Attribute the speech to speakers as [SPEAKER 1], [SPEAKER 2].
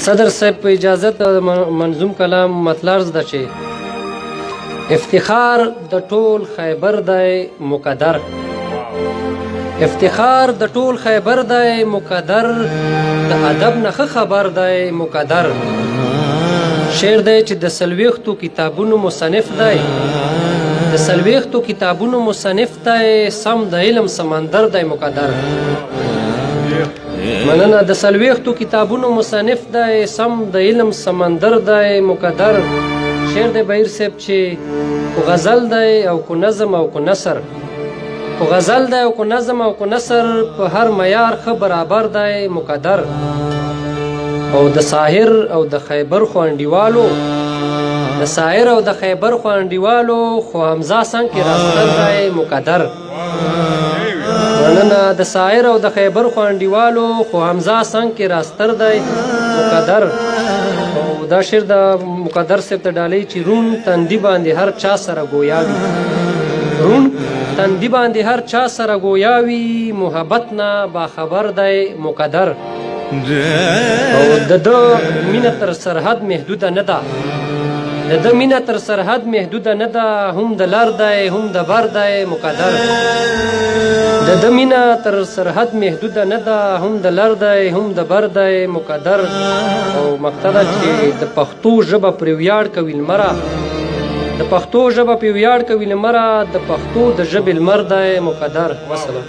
[SPEAKER 1] صدر صاحب په اجازت منظوم کلام مطلب زده چې افتخار د ټول خیبر دی مقدر، افتخار د ټول خیبر دی مقدر، د ادب نه خبر دی مقدر. شعر دی چې د څلوېښتو کتابونو مصنف دی، د څلوېښتو کتابونو مصنف دی، سم د علم سمندر دی مقدر. مننه. د څلوېښتو کتابونو مصنف دی، سم د علم سمندر دی مقدر. شعر دی بهیر صاحب چې کو غزل دی او کو نظم او کو نثر، کو غزل دی او کو نظم او کو نثر، په هر معیار ښه برابر دی مقدر. او د ساحر او د خیبر خوانډیوالو، د ساحر او د خیبر خوانډیوالو خو حمزه څنګ کې راستر دی مقدر. مننه. د ساحر او د خیبر خوانډیوالو خو حمزه څنګ کې راستر دی مقدر. او دا شعر د مقدر صاحب ته ډالۍ چې رون تندي باندې هر چا سره گویا وي، رون تندي باندې هر چا سره گویا وي، محبت نه باخبر دی مقدر. او د ده مینه تر سرحد محدوده نه ده، د ده مینه تر سرحد محدوده نه ده، هم د لر دی هم د بر دی مقدر. د ده مینه تر سرحد محدوده نه ده، هم د لر دی هم د بر دی مقدر. او مقصد ده چې د پښتو ژبه پرې ویاړ کوي لمره، د پښتو ژبه پرې ویاړ کوي لمره، د پښتو د ژبې لمر دی مقدر. وسلام.